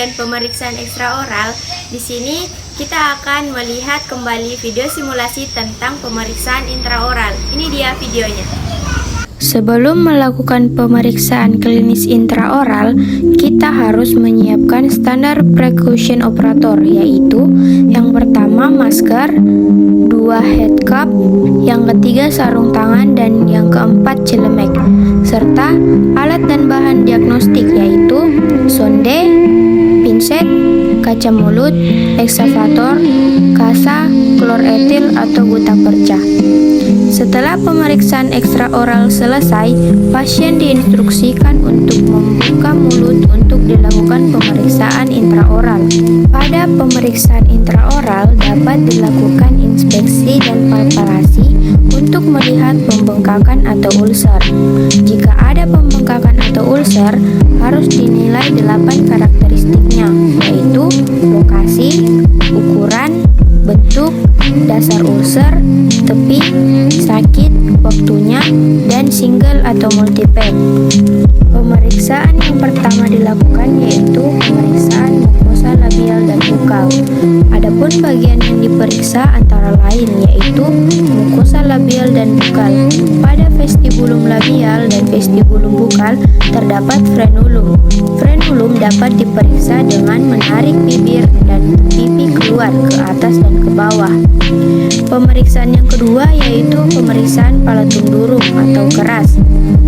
dan pemeriksaan ekstraoral. Di sini kita akan melihat kembali video simulasi tentang pemeriksaan intraoral. Ini dia videonya. Sebelum melakukan pemeriksaan klinis intraoral, kita harus menyiapkan standar precaution operator, yaitu yang pertama masker, 2 head cup, yang ketiga sarung tangan, dan yang keempat celemek, serta alat dan bahan diagnostik yaitu sonde, pinset, kaca mulut, ekskavator, kasa, klor etil atau buta perca. Setelah pemeriksaan ekstraoral selesai, pasien diinstruksikan untuk membuka mulut untuk dilakukan pemeriksaan intraoral. Pada pemeriksaan intraoral dapat dilakukan inspeksi dan palpasi untuk melihat pembengkakan atau ulser. Jika ada pembengkakan atau ulser, harus dinilai 8 karakteristiknya, yaitu lokasi, ukuran, bentuk, dasar ulser, tepi, sakit, waktunya, dan single atau multipad. Pemeriksaan yang pertama dilakukan yaitu pemeriksaan mukosa labial dan bukal. Adapun bagian yang diperiksa antara lain yaitu mukosa labial dan bukal. Pada vestibulum labial dan vestibulum bukal terdapat frenulum. Frenulum dapat diperiksa dengan menarik bibir dan pipi keluar ke atas dan ke bawah. Pemeriksaan yang kedua yaitu pemeriksaan palatum durum atau keras.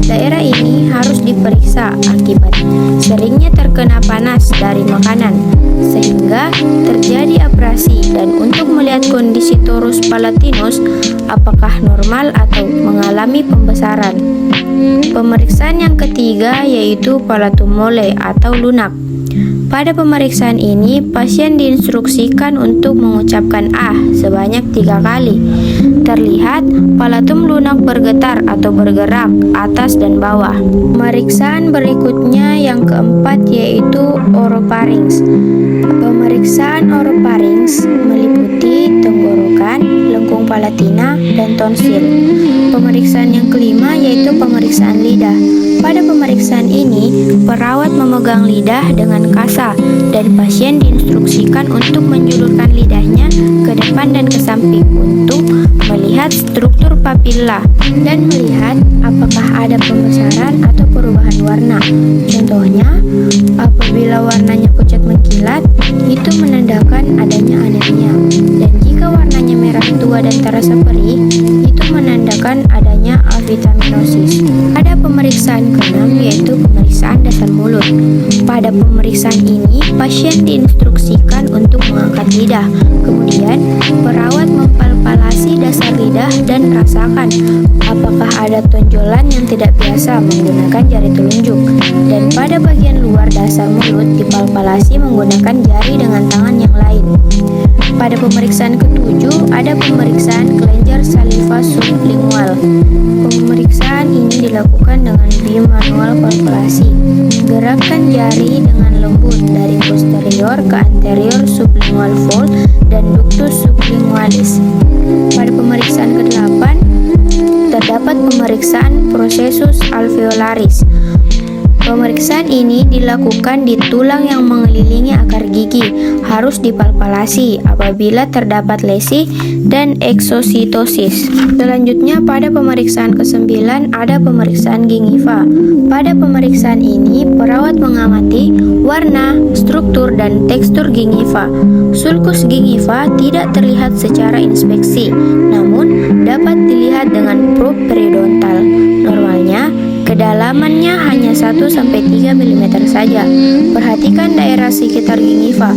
Daerah ini harus diperiksa akibat seringnya terkena panas dari makanan sehingga terjadi abrasi, dan untuk melihat kondisi torus palatinus apakah normal atau mengalami pembesaran. Pemeriksaan yang ketiga yaitu palatum mole atau lunak. Pada pemeriksaan ini, pasien diinstruksikan untuk mengucapkan "ah" sebanyak 3 kali. Terlihat palatum lunak bergetar atau bergerak atas dan bawah. Pemeriksaan berikutnya yang keempat yaitu orofarinks. Pemeriksaan orofarinks meliputi tenggorokan, lengkung palatina, dan tonsil. Pemeriksaan yang kelima yaitu pemeriksaan lidah. Pada pemeriksaan ini, perawat memegang lidah dengan kasa dan pasien diinstruksikan untuk menjulurkan lidahnya ke depan dan ke samping untuk melihat struktur papilla dan melihat apakah ada pembesaran atau perubahan warna. Contohnya, apabila warnanya pucat mengkilat, itu menandakan adanya anemia, dan jika warnanya merah tua dan terasa perih, itu menandakan adanya avitaminosis. Ada pemeriksaan keenam yaitu pemeriksaan dasar mulut. Pada pemeriksaan ini, pasien diinstruksikan untuk mengangkat lidah. Kemudian, perawat mempalpasi dasar lidah dan rasakan apakah ada tonjolan yang tidak biasa menggunakan jari telunjuk. Dan pada bagian luar dasar mulut dipalpasi menggunakan jari dengan tangan yang lain. Pada pemeriksaan ketujuh, ada pemeriksaan kelenjar saliva sublingual. Pemeriksaan ini dilakukan dengan bimanual palpasi. Gerakan jari dengan lembut dari posterior ke anterior sublingual fold dan ductus sublingualis. Pada pemeriksaan ke-8, terdapat pemeriksaan processus alveolaris. Pemeriksaan ini dilakukan di tulang yang mengelilingi akar gigi, harus dipalpasi apabila terdapat lesi dan eksositosis. Selanjutnya pada pemeriksaan ke-9 ada pemeriksaan gingiva. Pada pemeriksaan ini perawat mengamati warna, struktur, dan tekstur gingiva. Sulcus gingiva tidak terlihat secara inspeksi, namun dapat dilihat dengan probe periodontal. Normalnya kedalamannya hanya 1-3 mm saja. Perhatikan daerah sekitar gingiva.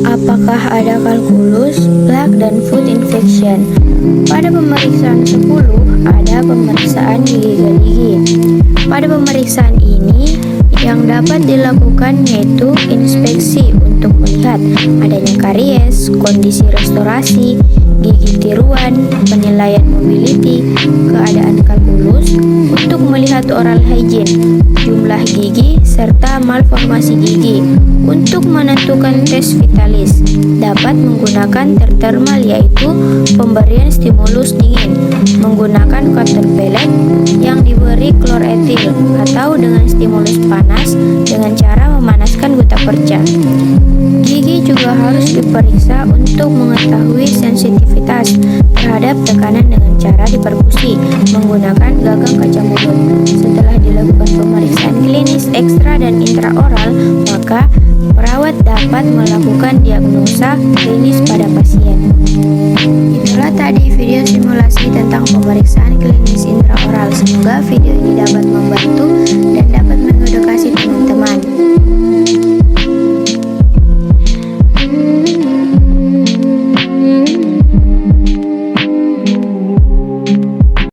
Apakah ada kalkulus, plaque, dan food infection? Pada pemeriksaan 10 ada pemeriksaan gigi-gigi. Pada pemeriksaan ini yang dapat dilakukan yaitu inspeksi untuk melihat adanya karies, kondisi restorasi, gigi tiruan, penilaian mobility, keadaan kalkulus, untuk melihat oral hygiene, jumlah gigi, serta malformasi gigi. Untuk menentukan tes vitalis, dapat menggunakan terthermal yaitu pemberian stimulus dingin, menggunakan cotton pellet yang diberi klor etil, atau dengan stimulus panas dengan cara memanaskan buta bekerja. Gigi juga harus diperiksa untuk mengetahui sensitivitas terhadap tekanan dengan cara diperkusi menggunakan gagang kaca mulut. Setelah dilakukan pemeriksaan klinis ekstra dan intraoral, maka perawat dapat melakukan diagnosa klinis pada pasien. Itulah tadi video simulasi tentang pemeriksaan klinis intraoral. Semoga video ini dapat membantu